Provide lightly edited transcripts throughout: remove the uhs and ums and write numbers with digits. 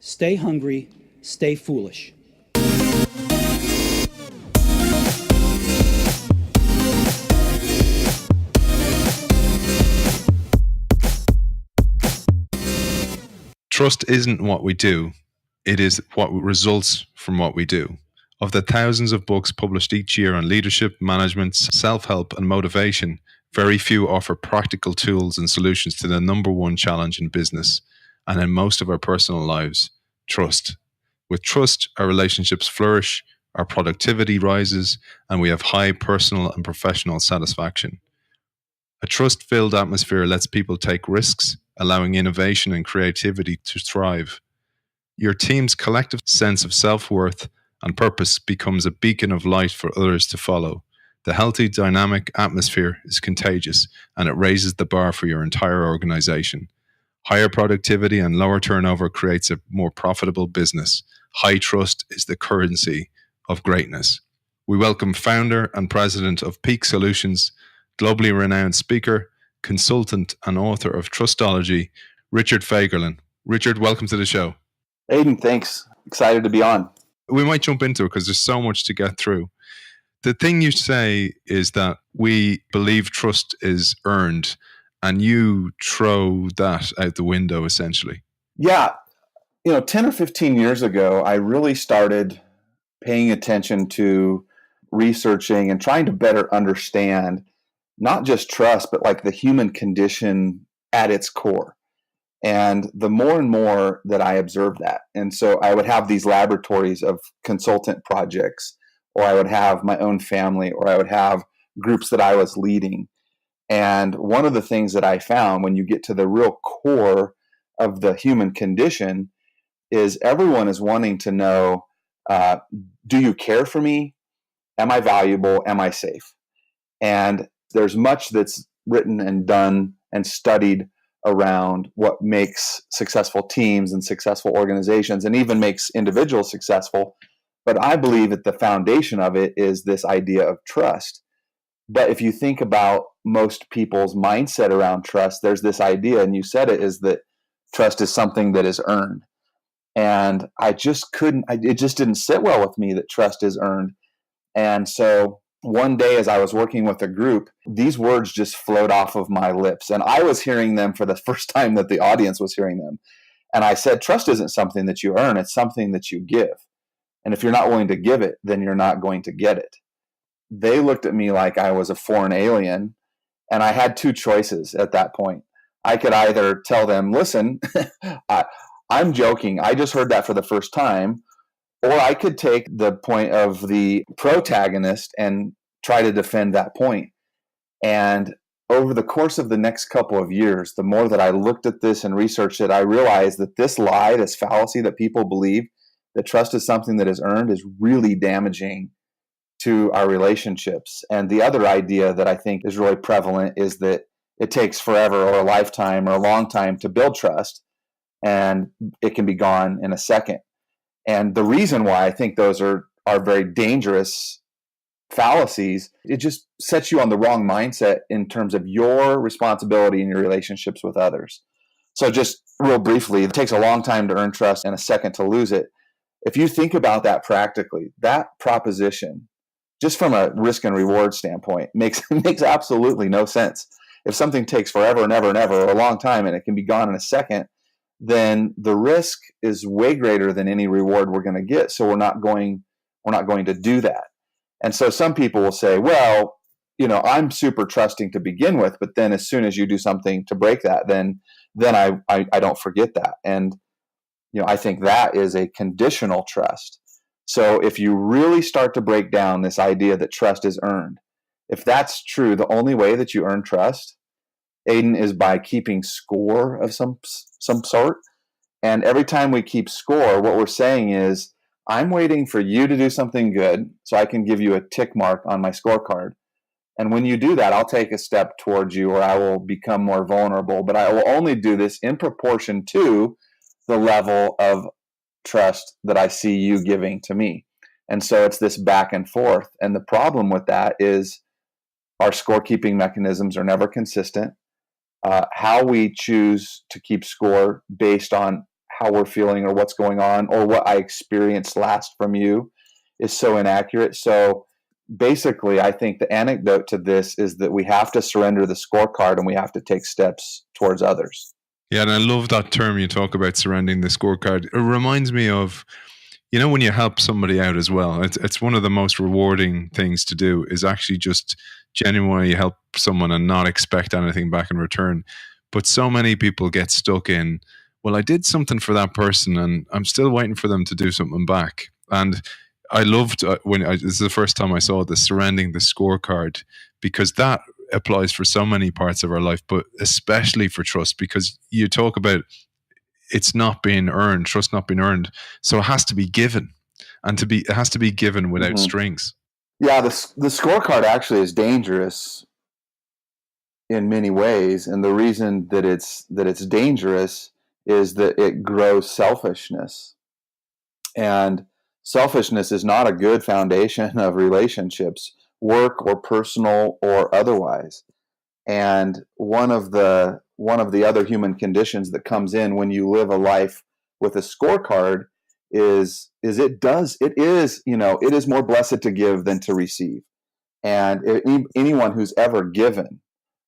Stay hungry, stay foolish. Trust isn't what we do, it is what results from what we do. Of the thousands of books published each year on leadership, management, self-help, and motivation, very few offer practical tools and solutions to the number one challenge in business and in most of our personal lives: trust. With trust, our relationships flourish, our productivity rises, and we have high personal and professional satisfaction. A trust-filled atmosphere lets people take risks, allowing innovation and creativity to thrive. Your team's collective sense of self-worth and purpose becomes a beacon of light for others to follow. The healthy, dynamic atmosphere is contagious, and it raises the bar for your entire organization. Higher productivity and lower turnover creates a more profitable business. High trust is the currency of greatness. We welcome founder and president of Peak Solutions, globally renowned speaker, consultant, and author of Trustology, Richard Fagerlin. Richard, welcome to the show. Aidan, thanks. Excited to be on. We might jump into it because there's so much to get through. The thing you say is that we believe trust is earned, and you throw that out the window, essentially. Yeah. 10 or 15 years ago, I really started paying attention to researching and trying to better understand not just trust, but like the human condition at its core. And the more and more that I observed that, and so I would have these laboratories of consultant projects, or I would have my own family, or I would have groups that I was leading. And one of the things that I found when you get to the real core of the human condition is everyone is wanting to know, do you care for me? Am I valuable? Am I safe? And there's much that's written and done and studied around what makes successful teams and successful organizations and even makes individuals successful. But I believe that the foundation of it is this idea of trust. But if you think about most people's mindset around trust, there's this idea, and you said it, is that trust is something that is earned. And it just didn't sit well with me that trust is earned. And so one day, as I was working with a group, these words just flowed off of my lips. And I was hearing them for the first time that the audience was hearing them. And I said, trust isn't something that you earn, it's something that you give. And if you're not willing to give it, then you're not going to get it. They looked at me like I was a foreign alien. And I had two choices at that point. I could either tell them, listen, I'm joking, I just heard that for the first time. Or I could take the point of the protagonist and try to defend that point. And over the course of the next couple of years, the more that I looked at this and researched it, I realized that this lie, this fallacy that people believe that trust is something that is earned, is really damaging to our relationships. And the other idea that I think is really prevalent is that it takes forever or a lifetime or a long time to build trust, and it can be gone in a second. And the reason why I think those are very dangerous fallacies, it just sets you on the wrong mindset in terms of your responsibility in your relationships with others. So just real briefly, it takes a long time to earn trust and a second to lose it. If you think about that practically, that proposition, just from a risk and reward standpoint, makes absolutely no sense. If something takes forever and ever and ever, or a long time, and it can be gone in a second, then the risk is way greater than any reward we're going to get. So we're not going to do that. And so some people will say, well, I'm super trusting to begin with, but then as soon as you do something to break that, then I don't forget that. And I think that is a conditional trust. So if you really start to break down this idea that trust is earned, if that's true, the only way that you earn trust, Aidan, is by keeping score of some sort. And every time we keep score, what we're saying is, I'm waiting for you to do something good so I can give you a tick mark on my scorecard. And when you do that, I'll take a step towards you, or I will become more vulnerable. But I will only do this in proportion to the level of trust that I see you giving to me. And so it's this back and forth. And the problem with that is our scorekeeping mechanisms are never consistent. How we choose to keep score based on how we're feeling or what's going on or what I experienced last from you is so inaccurate. So basically, I think the anecdote to this is that we have to surrender the scorecard and we have to take steps towards others. Yeah, and I love that term you talk about, surrendering the scorecard. It reminds me of, when you help somebody out as well. It's one of the most rewarding things to do is actually just genuinely help someone and not expect anything back in return. But so many people get stuck in, well, I did something for that person and I'm still waiting for them to do something back. And I loved this is the first time I saw this, surrendering the scorecard, because that applies for so many parts of our life, but especially for trust, because you talk about it's not being earned, trust not being earned. So it has to be given, and it has to be given without strings. Yeah, the scorecard actually is dangerous in many ways, and the reason that it's dangerous is that it grows selfishness, and selfishness is not a good foundation of relationships, work or personal or otherwise. And one of the other human conditions that comes in when you live a life with a scorecard is it is more blessed to give than to receive. And anyone who's ever given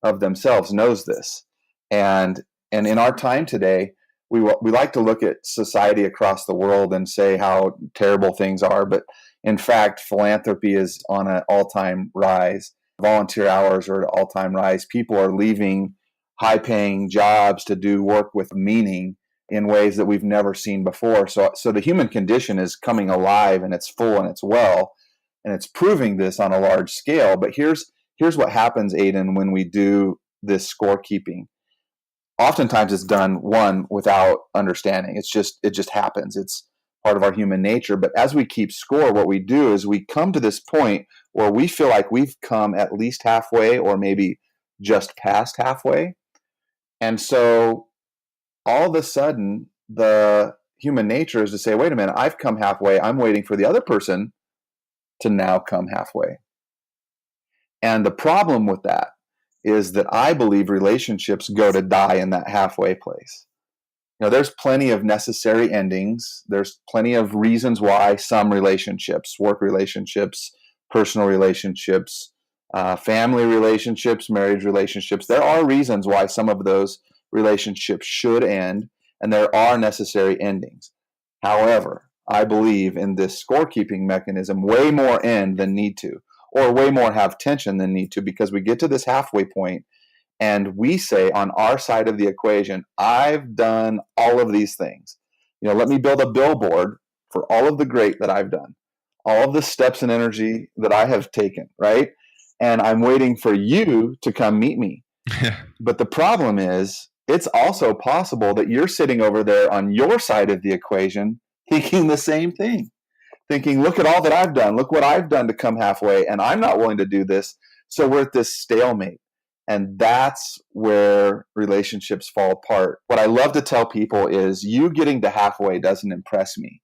of themselves knows this. And in our time today, we like to look at society across the world and say how terrible things are, but in fact, philanthropy is on an all-time rise. Volunteer hours are at an all-time rise. People are leaving high-paying jobs to do work with meaning in ways that we've never seen before. So the human condition is coming alive, and it's full and it's well, and it's proving this on a large scale. But here's what happens, Aiden, when we do this scorekeeping. Oftentimes it's done, without understanding. It just happens. It's part of our human nature. But as we keep score, what we do is we come to this point where we feel like we've come at least halfway or maybe just past halfway. And so all of a sudden, the human nature is to say, wait a minute, I've come halfway. I'm waiting for the other person to now come halfway. And the problem with that is that I believe relationships go to die in that halfway place. There's plenty of necessary endings. There's plenty of reasons why some relationships, work relationships, personal relationships, family relationships, marriage relationships, there are reasons why some of those relationships should end, and there are necessary endings. However, I believe in this scorekeeping mechanism, way more end than need to, or way more have tension than need to, because we get to this halfway point and we say on our side of the equation, I've done all of these things. Let me build a billboard for all of the great that I've done, all of the steps and energy that I have taken, right? And I'm waiting for you to come meet me. But the problem is, it's also possible that you're sitting over there on your side of the equation thinking the same thing. Thinking, look at all that I've done. Look what I've done to come halfway, and I'm not willing to do this. So we're at this stalemate. And that's where relationships fall apart. What I love to tell people is you getting to halfway doesn't impress me.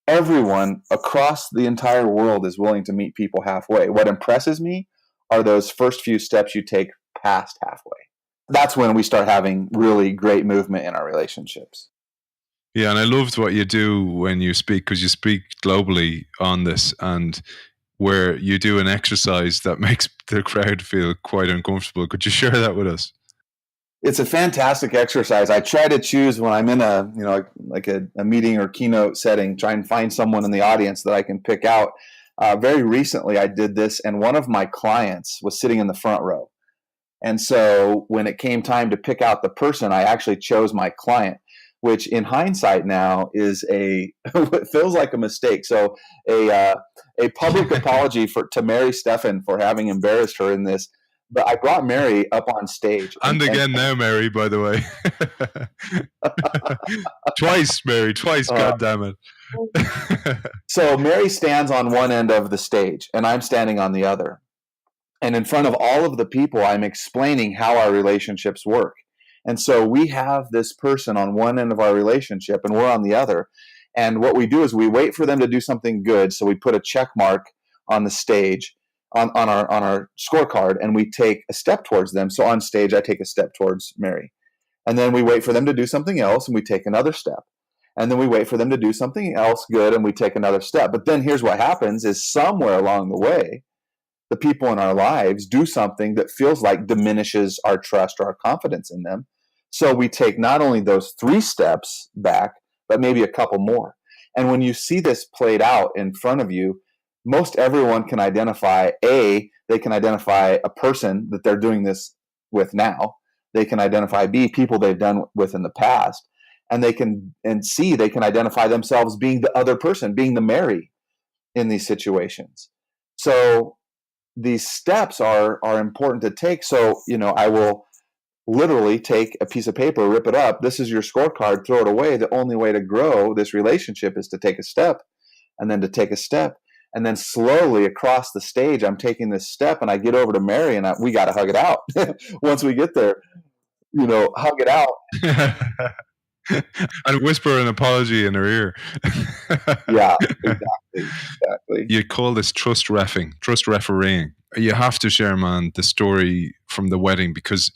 Everyone across the entire world is willing to meet people halfway. What impresses me are those first few steps you take past halfway. That's when we start having really great movement in our relationships. Yeah, and I loved what you do when you speak, because you speak globally on this, and where you do an exercise that makes the crowd feel quite uncomfortable. Could you share that with us? It's a fantastic exercise. I try to choose when I'm in a meeting or keynote setting, try and find someone in the audience that I can pick out. Very recently, I did this, and one of my clients was sitting in the front row. And so when it came time to pick out the person, I actually chose my client, which in hindsight now is it feels like a mistake. So a public apology to Mary Steffen for having embarrassed her in this. But I brought Mary up on stage. And now, Mary, by the way. Twice, Mary, twice, God damn it. So Mary stands on one end of the stage, and I'm standing on the other. And in front of all of the people, I'm explaining how our relationships work. And so we have this person on one end of our relationship, and we're on the other. And what we do is we wait for them to do something good. So we put a check mark on the stage, on our scorecard, and we take a step towards them. So on stage, I take a step towards Mary. And then we wait for them to do something else, and we take another step. And then we wait for them to do something else good and we take another step. But then here's what happens is somewhere along the way, the people in our lives do something that feels like diminishes our trust or our confidence in them. So we take not only those 3 steps back, but maybe a couple more. And when you see this played out in front of you, most everyone can identify, they can identify a person that they're doing this with now. They can identify B, people they've done with in the past. And C, they can identify themselves being the other person, being the Mary in these situations. So these steps are important to take. So, I will literally take a piece of paper, rip it up. This is your scorecard, throw it away. The only way to grow this relationship is to take a step and then to take a step. And then slowly across the stage, I'm taking this step and I get over to Mary and we got to hug it out. Once we get there, hug it out. And whisper an apology in her ear. Yeah, exactly. You call this trust refereeing. You have to share, man, the story from the wedding, because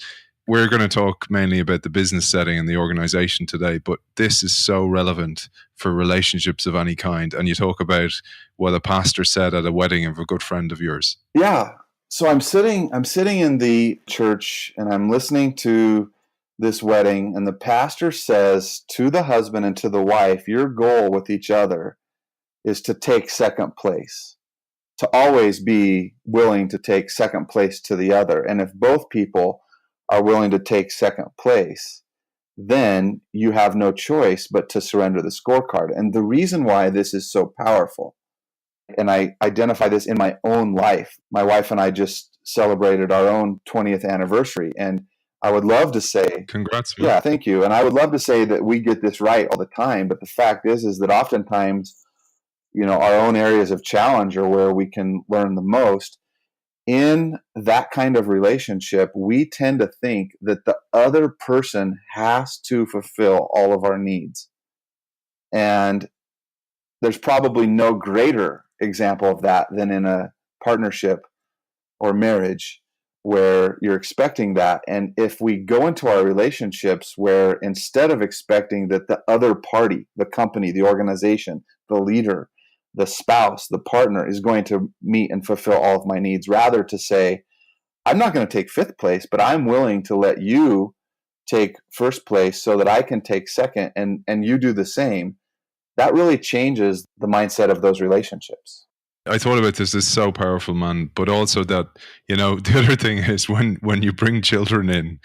we're going to talk mainly about the business setting and the organization today, but this is so relevant for relationships of any kind. And you talk about what a pastor said at a wedding of a good friend of yours. Yeah. So I'm sitting in the church and I'm listening to this wedding, and the pastor says to the husband and to the wife, your goal with each other is to take second place, to always be willing to take second place to the other. And if both people are willing to take second place, then you have no choice but to surrender the scorecard. And the reason why this is so powerful, and I identify this in my own life, my wife and I just celebrated our own 20th anniversary, and I would love to say, congrats, man. Yeah, thank you. And I would love to say that we get this right all the time. But the fact is that oftentimes, our own areas of challenge are where we can learn the most. In that kind of relationship, we tend to think that the other person has to fulfill all of our needs. And there's probably no greater example of that than in a partnership or marriage where you're expecting that. And if we go into our relationships where instead of expecting that the other party, the company, the organization, the leader, the spouse, the partner is going to meet and fulfill all of my needs, rather to say, I'm not going to take 5th place, but I'm willing to let you take 1st place so that I can take 2nd and you do the same, that really changes the mindset of those relationships. I thought about this is so powerful, man. But also that, the other thing is when you bring children in,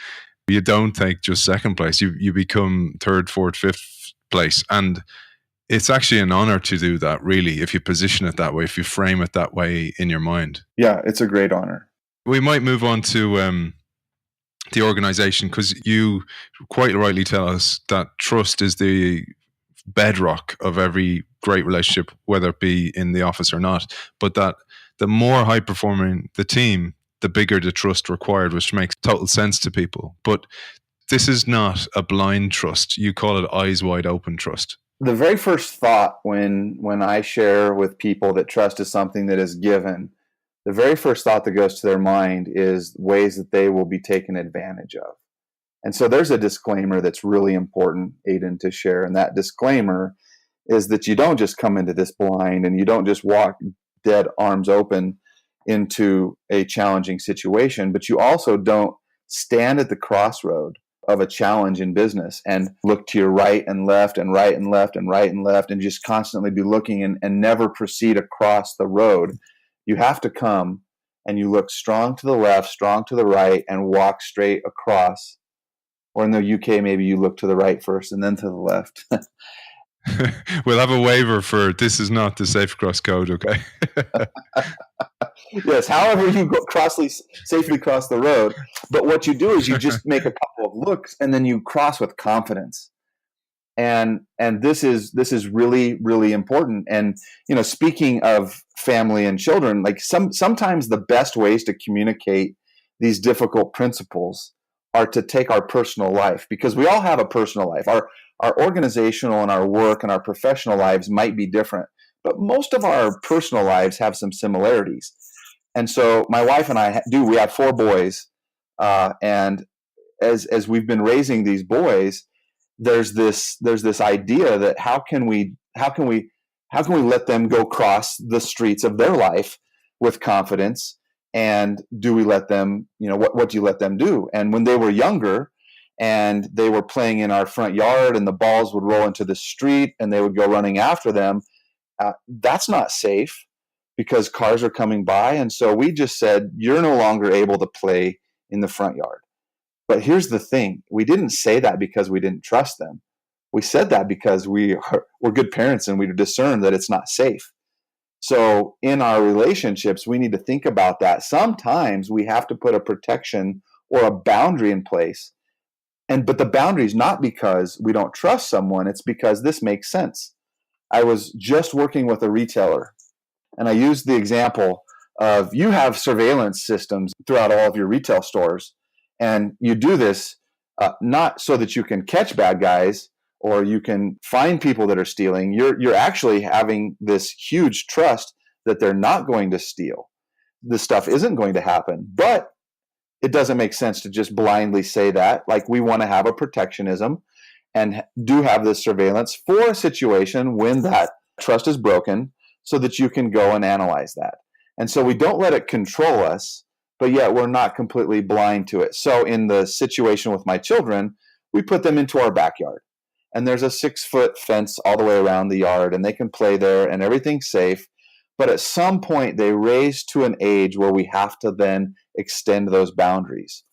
you don't take just 2nd place. You become 3rd, 4th, 5th place. And it's actually an honor to do that, really, if you position it that way, if you frame it that way in your mind. Yeah, it's a great honor. We might move on to the organization, because you quite rightly tell us that trust is the bedrock of every great relationship, whether it be in the office or not, but that the more high performing the team, the bigger the trust required, which makes total sense to people. But this is not a blind trust. You call it eyes wide open trust. The very first thought when I share with people that trust is something that is given, the very first thought that goes to their mind is ways that they will be taken advantage of. And so there's a disclaimer that's really important, Aidan, to share. And that disclaimer is that you don't just come into this blind and you don't just walk dead arms open into a challenging situation, but you also don't stand at the crossroad of a challenge in business and look to your right and left and right and left and right and left and just constantly be looking and never proceed across the road. You have to come and you look strong to the left, strong to the right, and walk straight across. Or in the UK, maybe you look to the right first and then to the left. We'll have a waiver for this is not the safe cross code, okay? Yes, however you go safely cross the road. But what you do is you just make a couple of looks and then you cross with confidence. And this is really, really important. And speaking of family and children, like sometimes the best ways to communicate these difficult principles are to take our personal life, because we all have a personal life. Our organizational and our work and our professional lives might be different, but most of our personal lives have some similarities. And so my wife and I we have 4 boys, and as we've been raising these boys, there's this idea that how can we let them go cross the streets of their life with confidence, and do we let them, what do you let them do? And when they were younger and they were playing in our front yard and the balls would roll into the street and they would go running after them, that's not safe because cars are coming by. And so we just said, you're no longer able to play in the front yard. But here's the thing. We didn't say that because we didn't trust them. We said that because we're good parents and we discern that it's not safe. So in our relationships, we need to think about that. Sometimes we have to put a protection or a boundary in place. But the boundary is not because we don't trust someone. It's because this makes sense. I was just working with a retailer, and I used the example of, you have surveillance systems throughout all of your retail stores, and you do this not so that you can catch bad guys or you can find people that are stealing. You're actually having this huge trust that they're not going to steal. This stuff isn't going to happen. But it doesn't make sense to just blindly say that. Like, we want to have a protectionism and do have this surveillance for a situation when that trust is broken, so that you can go and analyze that. And so we don't let it control us, but yet we're not completely blind to it. So in the situation with my children, we put them into our backyard, and there's a 6-foot fence all the way around the yard, and they can play there and everything's safe. But at some point they raise to an age where we have to then extend those boundaries.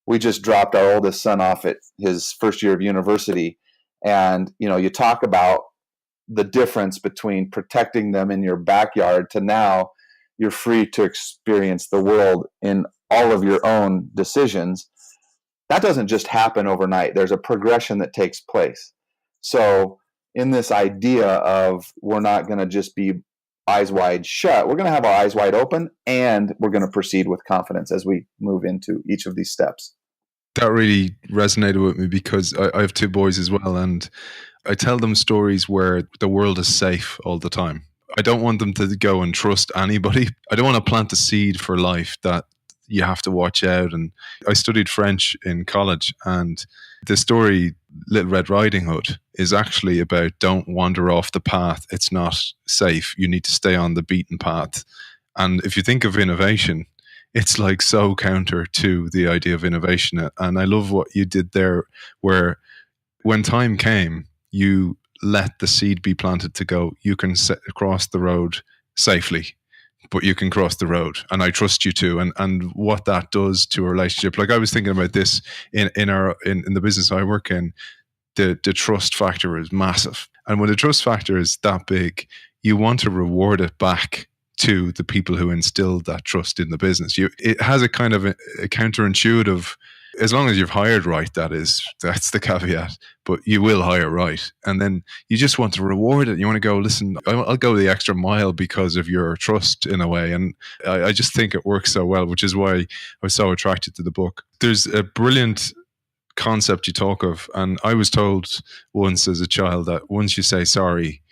We just dropped our oldest son off at his first year of university. And, you talk about the difference between protecting them in your backyard to now you're free to experience the world in all of your own decisions. That doesn't just happen overnight. There's a progression that takes place. So in this idea of, we're not going to just be eyes wide shut, we're going to have our eyes wide open, and we're going to proceed with confidence as we move into each of these steps. That really resonated with me because I have 2 boys as well, and I tell them stories where the world is safe all the time. I don't want them to go and trust anybody. I don't want to plant a seed for life that you have to watch out. And I studied French in college, and the story Little Red Riding Hood is actually about, don't wander off the path. It's not safe. You need to stay on the beaten path. And if you think of innovation, it's like so counter to the idea of innovation. And I love what you did there, where when time came, you let the seed be planted to go, you can cross the road safely, but you can cross the road, and I trust you to. And what that does to a relationship. Like, I was thinking about this in the business I work in, the trust factor is massive. And when the trust factor is that big, you want to reward it back to the people who instilled that trust in the business. It has a kind of a counterintuitive, as long as you've hired right, that's the caveat, but you will hire right. And then you just want to reward it. You want to go, listen, I'll go the extra mile because of your trust, in a way. And I just think it works so well, which is why I was so attracted to the book. There's a brilliant concept you talk of, and I was told once as a child that once you say sorry,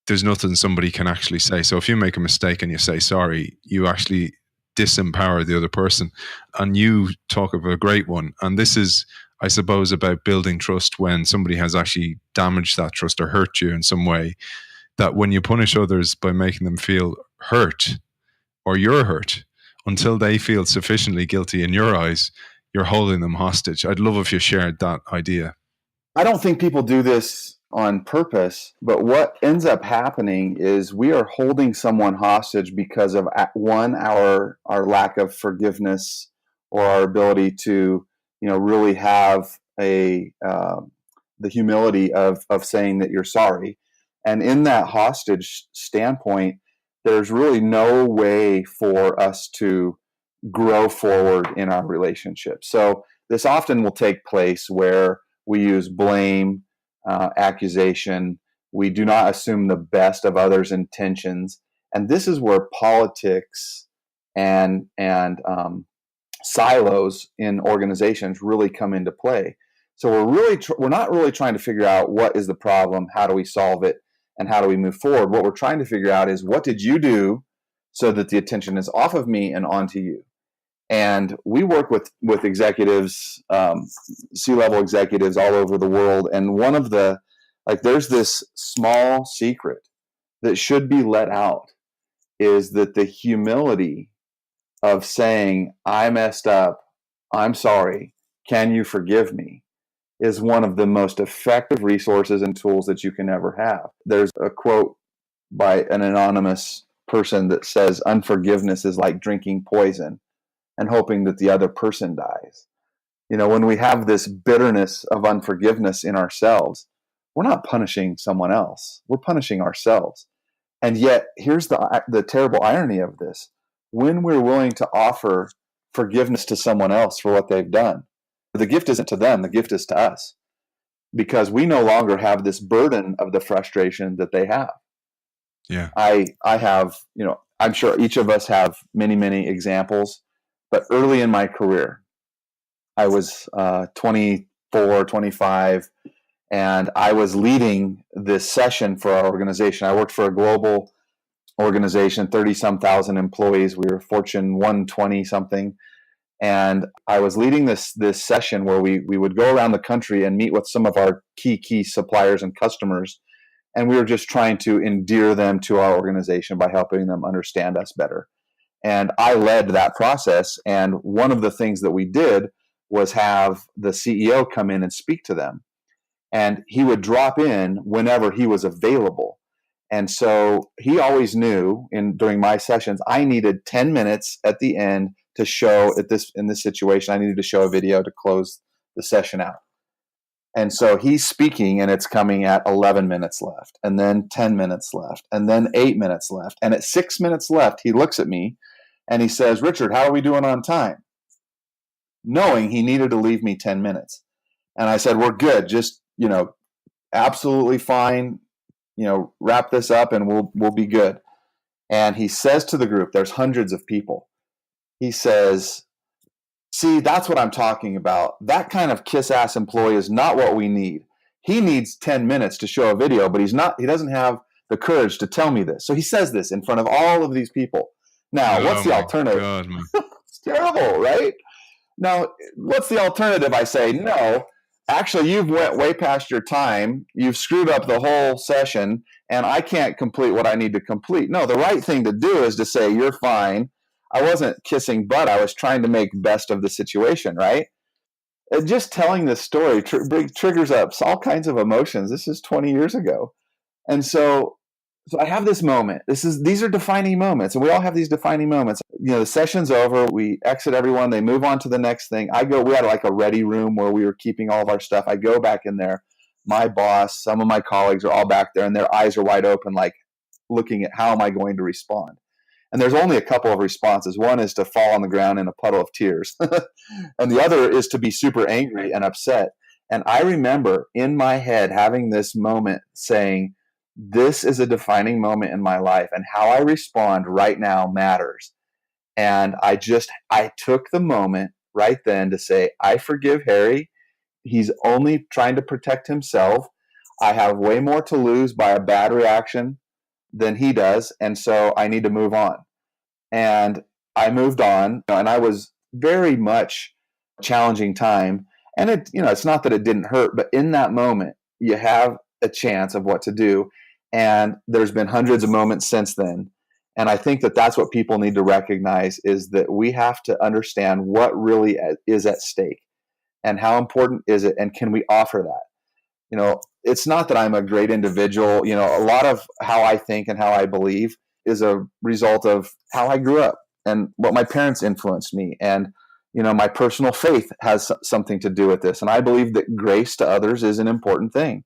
there's nothing somebody can actually say. So if you make a mistake and you say sorry, you actually disempower the other person. And you talk of a great one. And this is, I suppose, about building trust when somebody has actually damaged that trust or hurt you in some way. That when you punish others by making them feel hurt, or you're hurt, until they feel sufficiently guilty in your eyes, you're holding them hostage. I'd love if you shared that idea. I don't think people do this on purpose, but what ends up happening is we are holding someone hostage because of, one, our lack of forgiveness, or our ability to, really have the humility of saying that you're sorry. And in that hostage standpoint, there's really no way for us to grow forward in our relationship. So this often will take place where we use blame, accusation. We do not assume the best of others' intentions, and this is where politics and silos in organizations really come into play. So we're not really trying to figure out what is the problem, how do we solve it, and how do we move forward. What we're trying to figure out is, what did you do so that the attention is off of me and onto you? And we work with executives, C-level executives all over the world. And one of the, there's this small secret that should be let out, is that the humility of saying, I messed up, I'm sorry, can you forgive me, is one of the most effective resources and tools that you can ever have. There's a quote by an anonymous person that says, unforgiveness is like drinking poison and hoping that the other person dies. When we have this bitterness of unforgiveness in ourselves, we're not punishing someone else, we're punishing ourselves. And yet, here's the terrible irony of this. When we're willing to offer forgiveness to someone else for what they've done, the gift isn't to them, the gift is to us, because we no longer have this burden of the frustration that they have. Yeah. I have, I'm sure each of us have many, many examples, but early in my career, I was 24, 25, and I was leading this session for our organization. I worked for a global organization, 30-some thousand employees. We were Fortune 120 something. And I was leading this session where we would go around the country and meet with some of our key suppliers and customers. And we were just trying to endear them to our organization by helping them understand us better. And I led that process. And one of the things that we did was have the CEO come in and speak to them. And he would drop in whenever he was available. And so he always knew during my sessions, I needed 10 minutes at the end to show in this situation, I needed to show a video to close the session out. And so he's speaking and it's coming at 11 minutes left, and then 10 minutes left, and then 8 minutes left. And at 6 minutes left, he looks at me and he says, Richard, how are we doing on time? Knowing he needed to leave me 10 minutes. And I said, we're good. Just, absolutely fine. Wrap this up and we'll be good. And he says to the group, there's hundreds of people. He says, see, that's what I'm talking about. That kind of kiss-ass employee is not what we need. He needs 10 minutes to show a video, but he doesn't have the courage to tell me this. So he says this in front of all of these people. Now, what's the alternative? God, It's terrible, right? Now, what's the alternative? I say, no, actually, you've went way past your time. You've screwed up the whole session, and I can't complete what I need to complete. No, the right thing to do is to say, you're fine. I wasn't kissing butt. I was trying to make best of the situation, right? And just telling this story triggers up all kinds of emotions. This is 20 years ago. And so I have this moment. These are defining moments, and we all have these defining moments. The session's over. We exit everyone. They move on to the next thing. We had like a ready room where we were keeping all of our stuff. I go back in there. My boss, some of my colleagues are all back there, and their eyes are wide open, like looking at how am I going to respond. And there's only a couple of responses. One is to fall on the ground in a puddle of tears. And the other is to be super angry and upset. And I remember in my head having this moment saying, this is a defining moment in my life, and how I respond right now matters. And I took the moment right then to say, I forgive Harry. He's only trying to protect himself. I have way more to lose by a bad reaction than he does. And so I need to move on. And I moved on, and I was very much challenging time. And it's not that it didn't hurt, but in that moment, you have a chance of what to do. And there's been hundreds of moments since then. And I think that that's what people need to recognize, is that we have to understand what really is at stake and how important is it, and can we offer that? It's not that I'm a great individual. A lot of how I think and how I believe is a result of how I grew up and what my parents influenced me. And, my personal faith has something to do with this. And I believe that grace to others is an important thing.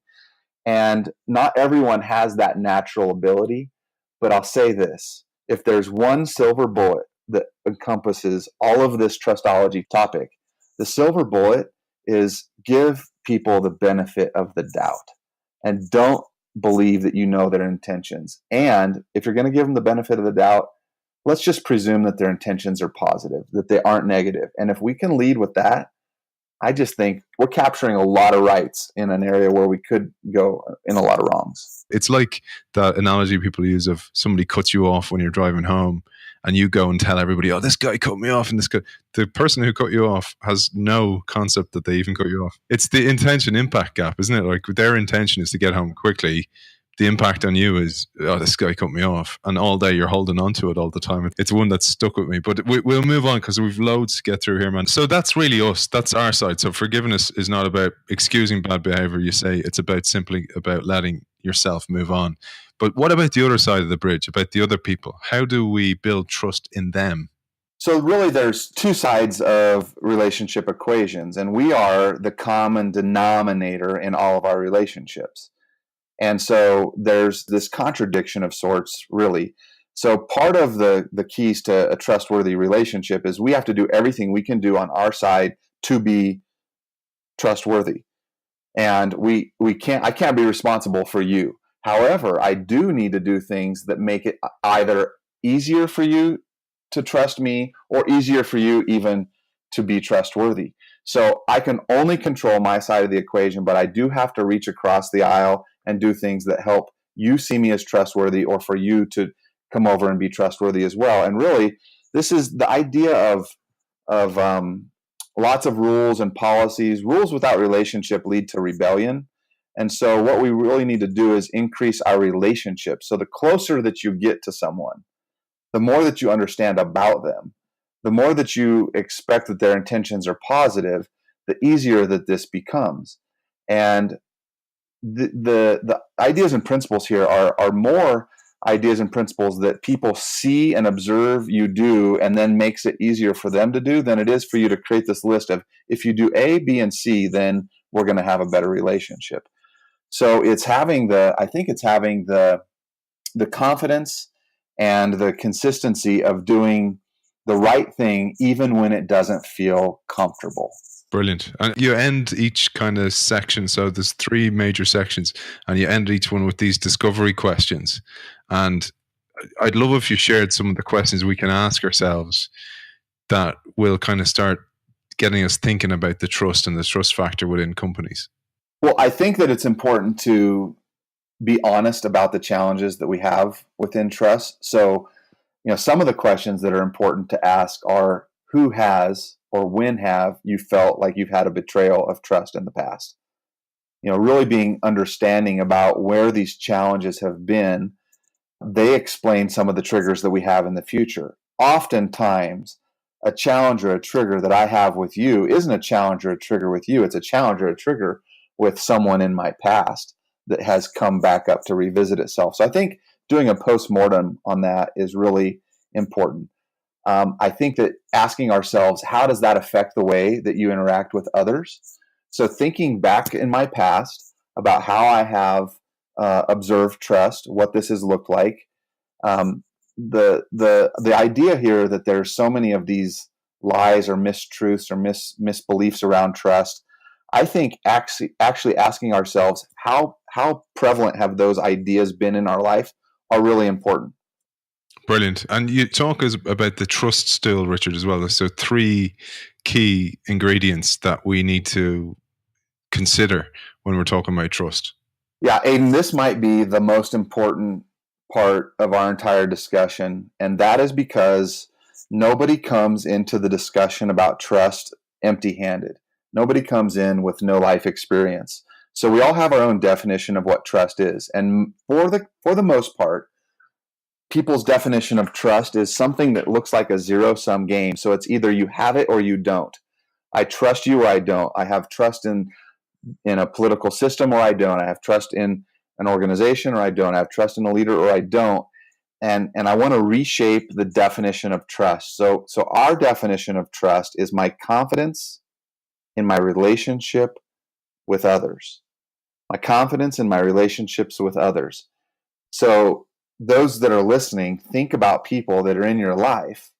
And not everyone has that natural ability. But I'll say this, if there's one silver bullet that encompasses all of this Trustology topic, the silver bullet is give people the benefit of the doubt, and don't believe that you know their intentions. And if you're going to give them the benefit of the doubt, let's just presume that their intentions are positive, that they aren't negative. And if we can lead with that, I just think we're capturing a lot of rights in an area where we could go in a lot of wrongs. It's like that analogy people use of somebody cuts you off when you're driving home and you go and tell everybody, oh, this guy cut me off, and the person who cut you off has no concept that they even cut you off. It's the intention impact gap, isn't it? Like their intention is to get home quickly. The impact on you is, oh, this guy cut me off. And all day you're holding on to it all the time. It's one that's stuck with me. But we'll move on because we've loads to get through here, man. So that's really us. That's our side. So forgiveness is not about excusing bad behavior, you say. It's about simply about letting yourself move on. But what about the other side of the bridge, about the other people? How do we build trust in them? So really there's two sides of relationship equations, and we are the common denominator in all of our relationships. And so there's this contradiction of sorts, really. So part of the keys to a trustworthy relationship is we have to do everything we can do on our side to be trustworthy. And I can't be responsible for you. However, I do need to do things that make it either easier for you to trust me or easier for you even to be trustworthy. So I can only control my side of the equation, but I do have to reach across the aisle and do things that help you see me as trustworthy, or for you to come over and be trustworthy as well. And really, this is the idea of lots of rules and policies. Rules without relationship lead to rebellion. And so what we really need to do is increase our relationship. So the closer that you get to someone, the more that you understand about them, the more that you expect that their intentions are positive, the easier that this becomes. And the ideas and principles here are more ideas and principles that people see and observe you do, and then makes it easier for them to do than it is for you to create this list of, if you do A, B, and C, then we're going to have a better relationship. So it's having the confidence and the consistency of doing the right thing even when it doesn't feel comfortable. Brilliant. And you end each kind of section. So there's 3 major sections, and you end each one with these discovery questions. And I'd love if you shared some of the questions we can ask ourselves that will kind of start getting us thinking about the trust and the trust factor within companies. Well, I think that it's important to be honest about the challenges that we have within trust. So, some of the questions that are important to ask are, who has or when have you felt like you've had a betrayal of trust in the past? Really being understanding about where these challenges have been. They explain some of the triggers that we have in the future. Oftentimes, a challenge or a trigger that I have with you isn't a challenge or a trigger with you. It's a challenge or a trigger with someone in my past that has come back up to revisit itself. So I think doing a postmortem on that is really important. I think that asking ourselves, how does that affect the way that you interact with others? So thinking back in my past about how I have observed trust, what this has looked like. The idea here that there's so many of these lies or mistruths or misbeliefs around trust, I think actually asking ourselves how prevalent have those ideas been in our life are really important. Brilliant. And you talk about the trust stool, Richard, as well. So 3 key ingredients that we need to consider when we're talking about trust. Yeah, Aiden, this might be the most important part of our entire discussion, and that is because nobody comes into the discussion about trust empty-handed. Nobody comes in with no life experience. So we all have our own definition of what trust is. And for the most part, people's definition of trust is something that looks like a zero-sum game. So it's either you have it or you don't. I trust you or I don't. I have trust in a political system or I don't. I have trust in an organization or I don't. I have trust in a leader or I don't. And I want to reshape the definition of trust. So our definition of trust is my confidence in my relationship with others. My confidence in my relationships with others. So those that are listening, think about people that are in your life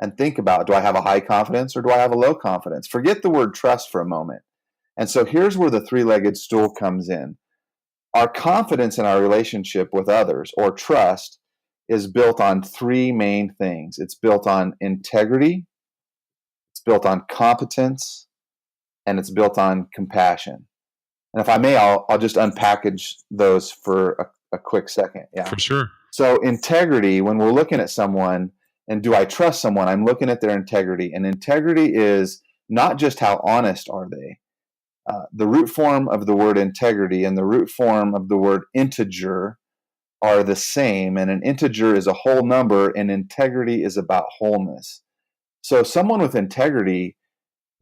and think about, do I have a high confidence or do I have a low confidence? Forget the word trust for a moment. And so here's where the 3-legged stool comes in. Our confidence in our relationship with others, or trust, is built on 3 main things. It's built on integrity, it's built on competence, and it's built on compassion. And if I may, I'll just unpackage those for a quick second. Yeah, for sure. So integrity, when we're looking at someone, And do I trust someone? I'm looking at their integrity. And integrity is not just how honest are they. The root form of the word integrity and the root form of the word integer are the same. And an integer is a whole number, and integrity is about wholeness. So someone with integrity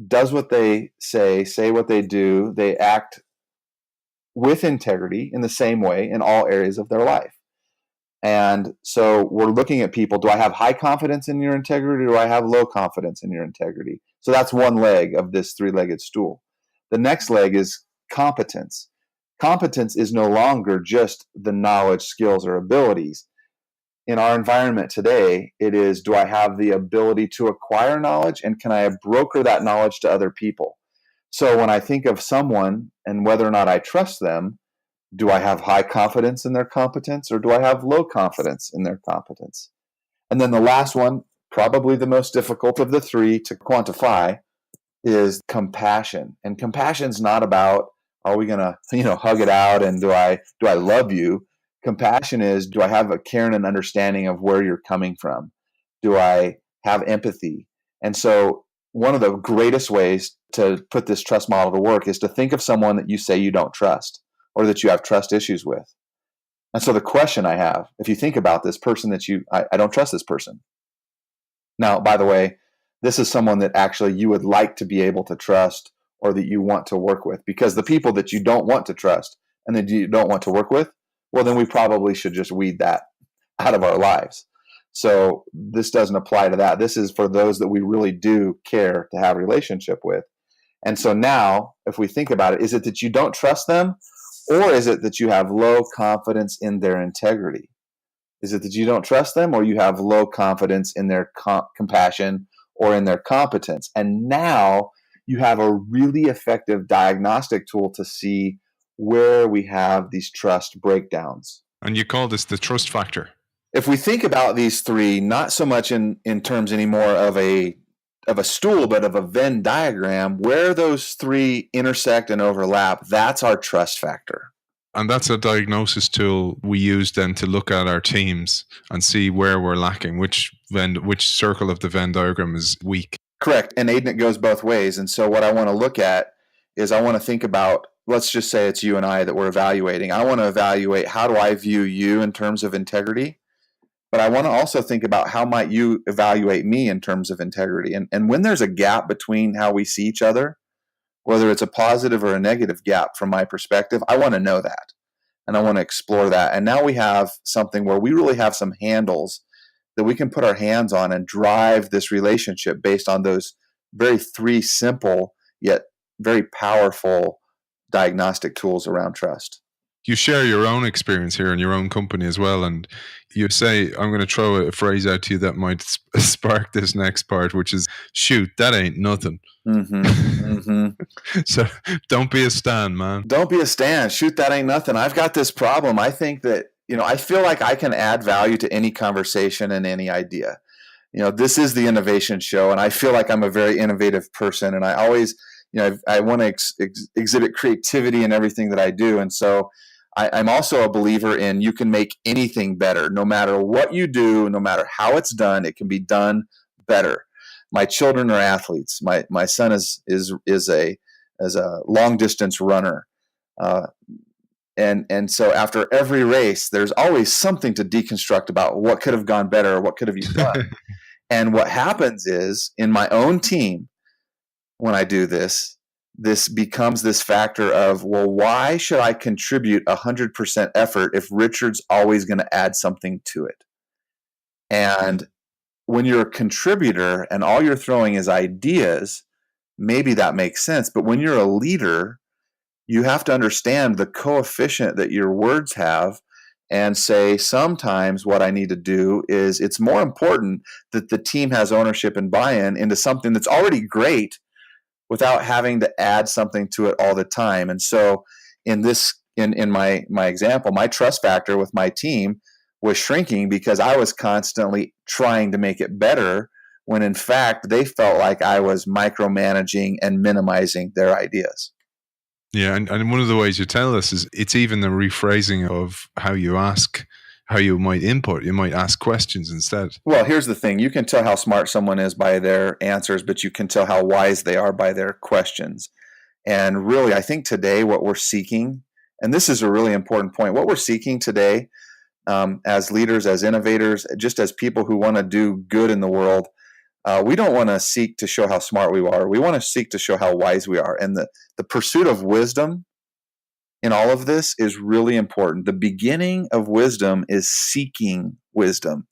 does what they say what they do. They act with integrity in the same way in all areas of their life. And so we're looking at people. Do I have high confidence in your integrity, or do I have low confidence in your integrity? So that's one leg of this three-legged stool. The next leg is competence. Competence is no longer just the knowledge, skills, or abilities. In our environment today, it is, do I have the ability to acquire knowledge, and can I broker that knowledge to other people? So when I think of someone and whether or not I trust them, do I have high confidence in their competence, or do I have low confidence in their competence? And then the last one, probably the most difficult of the three to quantify, is compassion. And compassion's not about, are we going to, hug it out, and do I love you? Compassion is, do I have a care and an understanding of where you're coming from? Do I have empathy? And so one of the greatest ways to put this trust model to work is to think of someone that you say you don't trust, or that you have trust issues with. And so the question I have, if you think about this person that I don't trust this person. Now, by the way, this is someone that actually you would like to be able to trust, or that you want to work with, because the people that you don't want to trust and that you don't want to work with, well, then we probably should just weed that out of our lives. So this doesn't apply to that. This is for those that we really do care to have a relationship with. And so now, if we think about it, is it that you don't trust them, or is it that you have low confidence in their integrity? Is it that you don't trust them, or you have low confidence in their compassion or in their competence? And now you have a really effective diagnostic tool to see where we have these trust breakdowns. And you call this the trust factor. If we think about these three, not so much in terms anymore of a stool, but of a Venn diagram, where those three intersect and overlap, that's our trust factor. And that's a diagnosis tool we use then to look at our teams and see where we're lacking, which circle of the Venn diagram is weak. Correct. And Aiden, it goes both ways. And so what I want to look at is, I want to think about, let's just say it's you and I that we're evaluating. I want to evaluate, how do I view you in terms of integrity? But I want to also think about, how might you evaluate me in terms of integrity? And when there's a gap between how we see each other, whether it's a positive or a negative gap from my perspective, I want to know that. And I want to explore that. And now we have something where we really have some handles that we can put our hands on and drive this relationship based on those three simple yet very powerful diagnostic tools around trust. You share your own experience here in your own company as well. And you say, I'm going to throw a phrase out to you that might spark this next part, which is, shoot, that ain't nothing. Mm-hmm. Mm-hmm. So don't be a stan, man. Don't be a stan. Shoot, that ain't nothing. I've got this problem. I think that, I feel like I can add value to any conversation and any idea. This is the innovation show, and I feel like I'm a very innovative person, and I always, I want to exhibit creativity in everything that I do. And so I'm also a believer in, you can make anything better. No matter what you do, no matter how it's done, it can be done better. My children are athletes. My son is a long distance runner. And so after every race, there's always something to deconstruct about what could have gone better, or what could have you done. And what happens is, in my own team, when I do this becomes this factor of, well, why should I contribute 100% effort if Richard's always going to add something to it? And when you're a contributor and all you're throwing is ideas, maybe that makes sense. But when you're a leader, you have to understand the coefficient that your words have, and say, sometimes what I need to do is, it's more important that the team has ownership and buy-in into something that's already great, without having to add something to it all the time. And so in my example, my trust factor with my team was shrinking because I was constantly trying to make it better, when in fact they felt like I was micromanaging and minimizing their ideas. Yeah, and one of the ways you tell us is, it's even the rephrasing of how you ask how you might input. You might ask questions instead. Well, here's the thing. You can tell how smart someone is by their answers, but you can tell how wise they are by their questions. And really, I think today what we're seeking, and this is a really important point, what we're seeking today as leaders, as innovators, just as people who want to do good in the world, we don't want to seek to show how smart we are. We want to seek to show how wise we are. And the pursuit of wisdom in all of this is really important. The beginning of wisdom is seeking wisdom.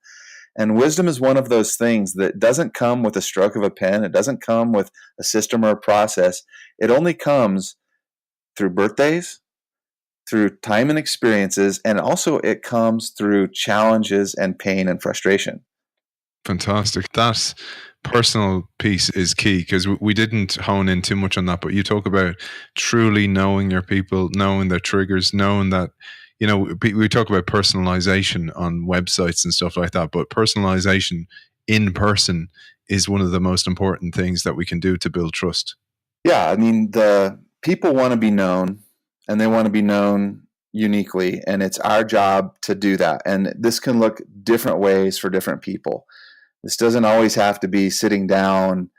And wisdom is one of those things that doesn't come with a stroke of a pen. It doesn't come with a system or a process. It only comes through birthdays, through time and experiences, and also it comes through challenges and pain and frustration. Fantastic. That personal piece is key, because we didn't hone in too much on that, but you talk about truly knowing your people, knowing their triggers, knowing that, we talk about personalization on websites and stuff like that, but personalization in person is one of the most important things that we can do to build trust. Yeah, I mean, the people want to be known, and they want to be known uniquely, and it's our job to do that. And this can look different ways for different people. This doesn't always have to be sitting down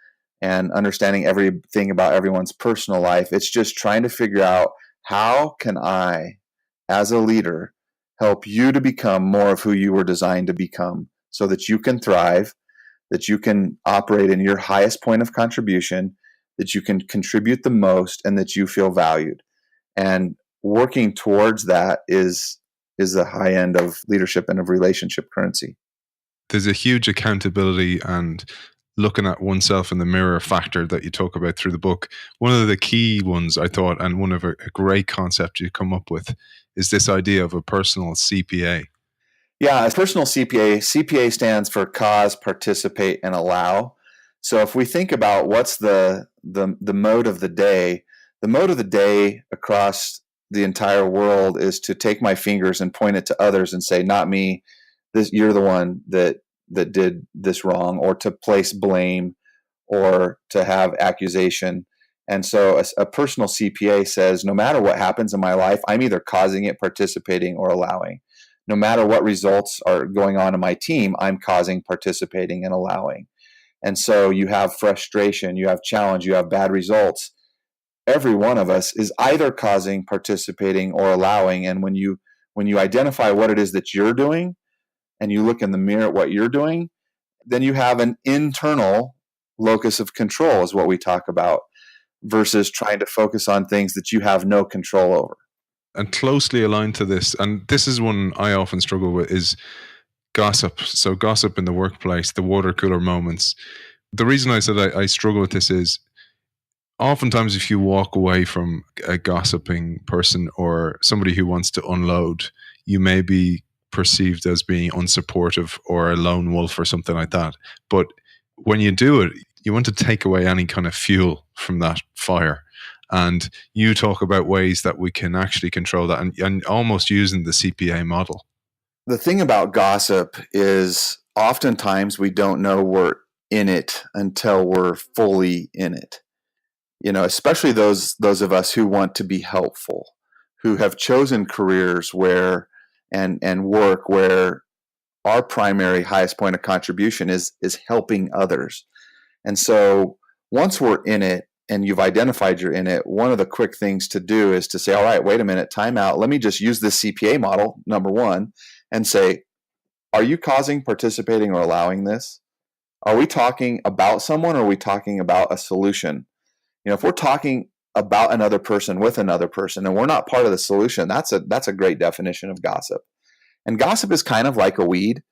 and understanding everything about everyone's personal life. It's just trying to figure out, how can I, as a leader, help you to become more of who you were designed to become, so that you can thrive, that you can operate in your highest point of contribution, that you can contribute the most, and that you feel valued. And working towards that is the high end of leadership and of relationship currency. There's a huge accountability and looking at oneself in the mirror factor that you talk about through the book. One of the key ones, I thought, and one of a great concept you come up with, is this idea of a personal CPA. Yeah, as personal CPA stands for cause, participate, and allow. So if we think about what's the mode of the day, the mode of the day across the entire world is to take my fingers and point it to others and say, not me, you're the one that did this wrong, or to place blame, or to have accusation. And so a personal CPA says, no matter what happens in my life, I'm either causing it, participating, or allowing. No matter what results are going on in my team, I'm causing, participating, and allowing. And so you have frustration, you have challenge, you have bad results. Every one of us is either causing, participating, or allowing. And when you identify what it is that you're doing, and you look in the mirror at what you're doing, then you have an internal locus of control, is what we talk about, versus trying to focus on things that you have no control over. And closely aligned to this, and this is one I often struggle with, is gossip. So gossip in the workplace, the water cooler moments. The reason I said I struggle with this is, oftentimes if you walk away from a gossiping person or somebody who wants to unload, you may be perceived as being unsupportive or a lone wolf or something like that. But when you do it, you want to take away any kind of fuel from that fire. And you talk about ways that we can actually control that, and almost using the CPA model. The thing about gossip is, oftentimes we don't know we're in it until we're fully in it. Especially those of us who want to be helpful, who have chosen careers where and work where our primary highest point of contribution is helping others. And so once we're in it and you've identified you're in it, one of the quick things to do is to say, all right, wait a minute, time out. Let me just use this CPA model, number one, and say, are you causing, participating, or allowing this? Are we talking about someone, or are we talking about a solution? If we're talking about another person with another person and we're not part of the solution, that's a great definition of gossip. And gossip is kind of like a weed.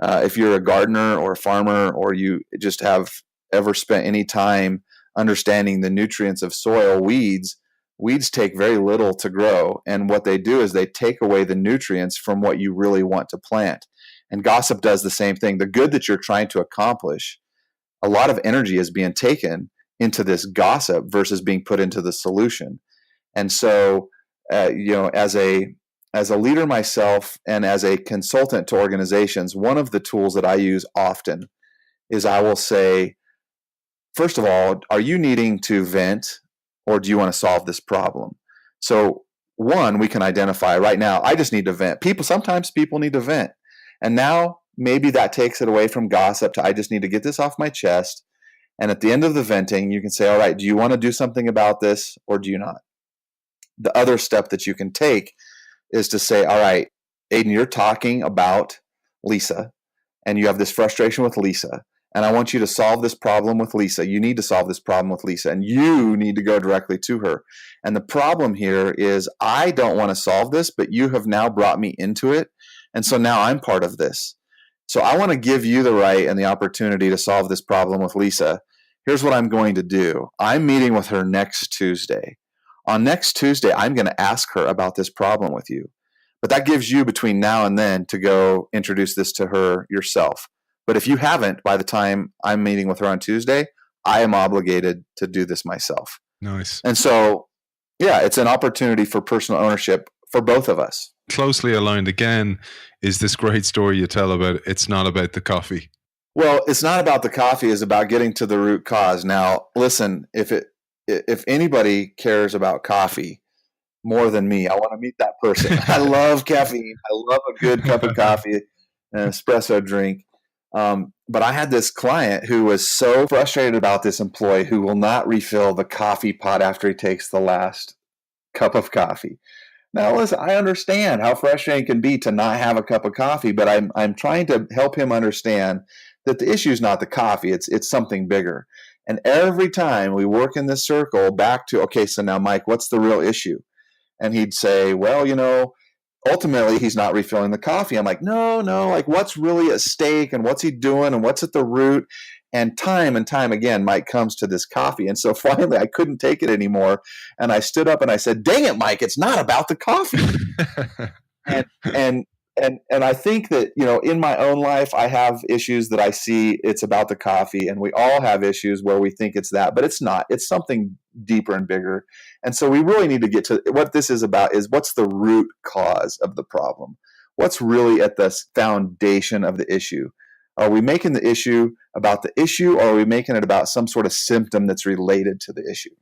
If you're a gardener or a farmer, or you just have ever spent any time understanding the nutrients of soil, weeds take very little to grow. And what they do is they take away the nutrients from what you really want to plant. And gossip does the same thing. The good that you're trying to accomplish, a lot of energy is being taken into this gossip versus being put into the solution. And so, as a leader myself and as a consultant to organizations, one of the tools that I use often is I will say, first of all, are you needing to vent, or do you want to solve this problem? So one, we can identify right now, I just need to vent. Sometimes people need to vent. And now maybe that takes it away from gossip to I just need to get this off my chest. And at the end of the venting, you can say, all right, do you want to do something about this or do you not? The other step that you can take is to say, all right, Aiden, you're talking about Lisa and you have this frustration with Lisa. And I want you to solve this problem with Lisa. You need to solve this problem with Lisa, and you need to go directly to her. And the problem here is I don't want to solve this, but you have now brought me into it. And so now I'm part of this. So I want to give you the right and the opportunity to solve this problem with Lisa. Here's what I'm going to do. I'm meeting with her next Tuesday. On next Tuesday, I'm going to ask her about this problem with you. But that gives you between now and then to go introduce this to her yourself. But if you haven't, by the time I'm meeting with her on Tuesday, I am obligated to do this myself. Nice. And so, yeah, it's an opportunity for personal ownership for both of us. Closely aligned again is this great story you tell about it's not about the coffee. Well, it's not about the coffee, it's about getting to the root cause. Now, listen, if anybody cares about coffee more than me, I want to meet that person. I love caffeine. I love a good cup of coffee, an espresso drink. But I had this client who was so frustrated about this employee who will not refill the coffee pot after he takes the last cup of coffee. Now, listen, I understand how frustrating it can be to not have a cup of coffee, but I'm trying to help him understand that the issue is not the coffee, it's something bigger. And every time we work in this circle back to, okay, so now, Mike, what's the real issue? And he'd say, well, ultimately he's not refilling the coffee. I'm like, no, like what's really at stake and what's he doing and what's at the root? And time again, Mike comes to this coffee. And so finally I couldn't take it anymore. And I stood up and I said, dang it, Mike, it's not about the coffee. And I think that, in my own life, I have issues that I see it's about the coffee, and we all have issues where we think it's that, but it's not. It's something deeper and bigger. And so we really need to get to what this is about is what's the root cause of the problem? What's really at the foundation of the issue? Are we making the issue about the issue, or are we making it about some sort of symptom that's related to the issue?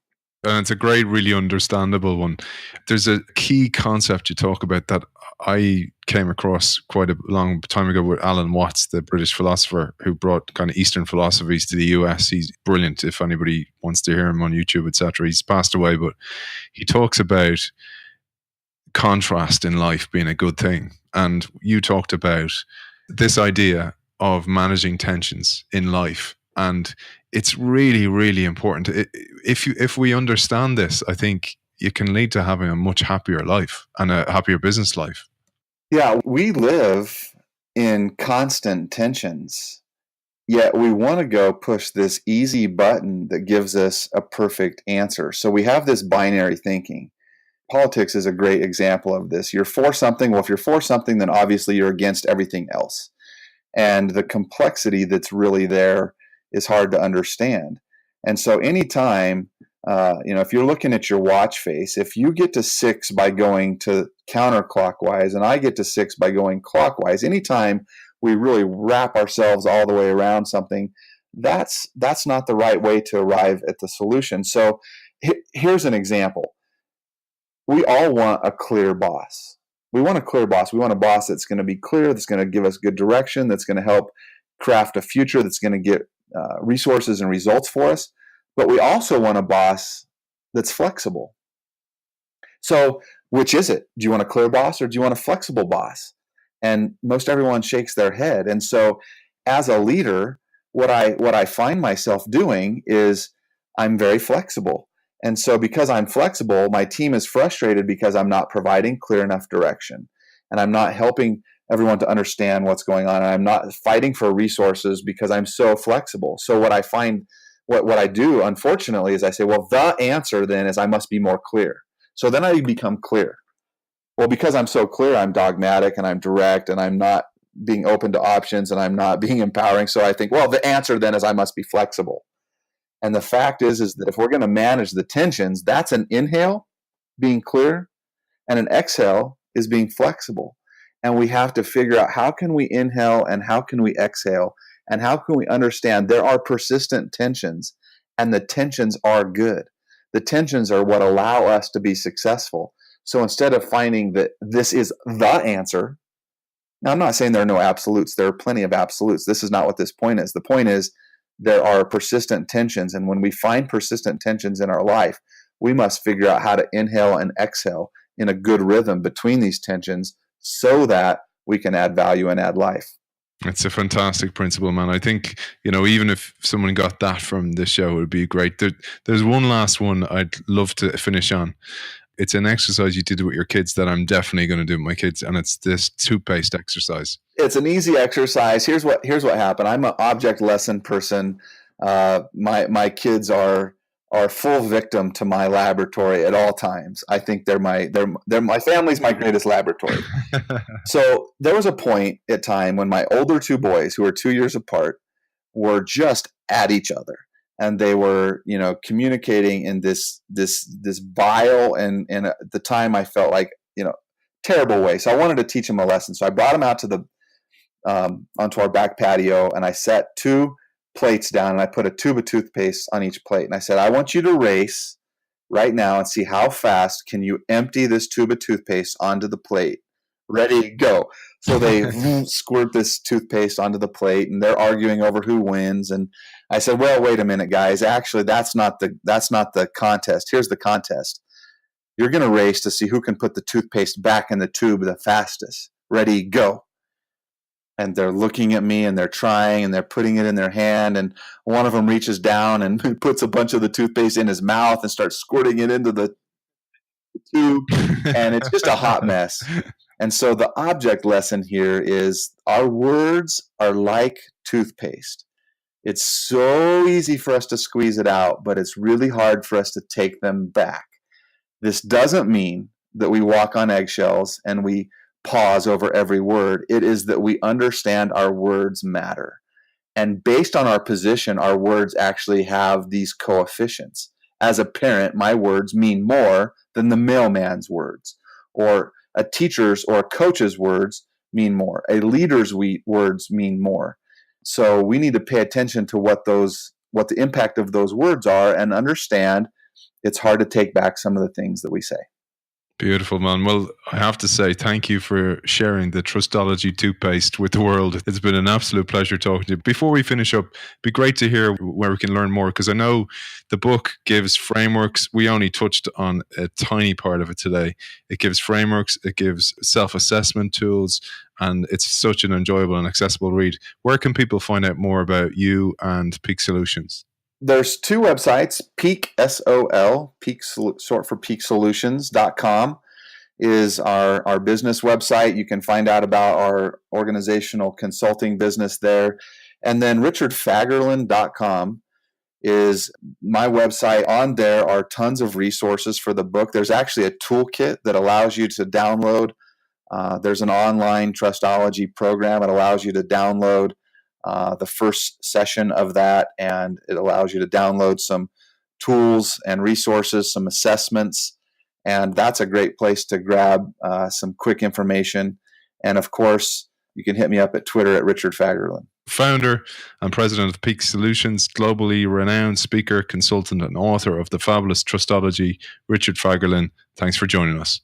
And it's a great, really understandable one. There's a key concept you talk about that I came across quite a long time ago with Alan Watts, the British philosopher who brought kind of Eastern philosophies to the US. He's brilliant if anybody wants to hear him on YouTube, etc. He's passed away, but he talks about contrast in life being a good thing. And you talked about this idea of managing tensions in life. And it's really, really important. If we understand this, I think it can lead to having a much happier life and a happier business life. Yeah, we live in constant tensions, yet we want to go push this easy button that gives us a perfect answer. So we have this binary thinking. Politics is a great example of this. You're for something. Well, if you're for something, then obviously you're against everything else. And the complexity that's really there is hard to understand. And so anytime, if you're looking at your watch face, if you get to 6 by going to counterclockwise and I get to 6 by going clockwise, anytime we really wrap ourselves all the way around something, that's not the right way to arrive at the solution. So here's an example. We all want a clear boss. We want a clear boss. We want a boss that's going to be clear, that's going to give us good direction, that's going to help craft a future, that's going to get resources and results for us. But we also want a boss that's flexible. So which is it? Do you want a clear boss or do you want a flexible boss? And most everyone shakes their head. And so as a leader, what I find myself doing is I'm very flexible. And so because I'm flexible, my team is frustrated because I'm not providing clear enough direction. And I'm not helping everyone to understand what's going on. And I'm not fighting for resources because I'm so flexible. So what I find, what I do, unfortunately, is I say, well, the answer then is I must be more clear. So then I become clear. Well, because I'm so clear, I'm dogmatic and I'm direct and I'm not being open to options and I'm not being empowering. So I think, well, the answer then is I must be flexible. And the fact is that if we're going to manage the tensions, that's an inhale, being clear, and an exhale is being flexible. And we have to figure out how can we inhale and how can we exhale and how can we understand there are persistent tensions and the tensions are good. The tensions are what allow us to be successful. So instead of finding that this is the answer, now I'm not saying there are no absolutes. There are plenty of absolutes. This is not what this point is. The point is there are persistent tensions. And when we find persistent tensions in our life, we must figure out how to inhale and exhale in a good rhythm between these tensions so that we can add value and add life. It's a fantastic principle, man. I think, even if someone got that from this show, it would be great. There's one last one I'd love to finish on. It's an exercise you did with your kids that I'm definitely going to do with my kids, and it's this toothpaste exercise. It's an easy exercise. Here's what happened. I'm an object lesson person. My kids are full victim to my laboratory at all times. I think they're my family's my greatest laboratory. So there was a point at time when my older two boys, who are 2 years apart, were just at each other. And they were, communicating in this vile and at the time I felt like, terrible way. So I wanted to teach them a lesson. So I brought them out to onto our back patio, and I set 2 plates down, and I put a tube of toothpaste on each plate. And I said, I want you to race right now and see how fast can you empty this tube of toothpaste onto the plate. Ready, go. So they squirt this toothpaste onto the plate, and they're arguing over who wins. And I said, well, wait a minute, guys. Actually, that's not the contest. Here's the contest. You're going to race to see who can put the toothpaste back in the tube the fastest. Ready, go. And they're looking at me, and they're trying, and they're putting it in their hand. And one of them reaches down and puts a bunch of the toothpaste in his mouth and starts squirting it into the tube. And it's just a hot mess. And so the object lesson here is our words are like toothpaste. It's so easy for us to squeeze it out, but it's really hard for us to take them back. This doesn't mean that we walk on eggshells and we pause over every word. It is that we understand our words matter. And based on our position, our words actually have these coefficients. As a parent, my words mean more than the mailman's words, or a teacher's or a coach's words mean more. A leader's words mean more. So we need to pay attention to what the impact of those words are, and understand it's hard to take back some of the things that we say. Beautiful, man. Well, I have to say thank you for sharing the Trustology toothpaste with the world. It's been an absolute pleasure talking to you. Before we finish up, it'd be great to hear where we can learn more, because I know the book gives frameworks. We only touched on a tiny part of it today. It gives frameworks, it gives self-assessment tools, and it's such an enjoyable and accessible read. Where can people find out more about you and Peak Solutions? There's 2 websites. Peak, SOL, Peak, short for peaksolutions.com is our business website. You can find out about our organizational consulting business there. And then richardfagerlin.com is my website. On there are tons of resources for the book. There's actually a toolkit that allows you to download. There's an online Trustology program. It allows you to download the first session of that, and it allows you to download some tools and resources, some assessments, and that's a great place to grab some quick information. And of course, you can hit me up at Twitter at Richard Fagerlin. Founder and president of Peak Solutions, globally renowned speaker, consultant, and author of the fabulous Trustology, Richard Fagerlin. Thanks for joining us.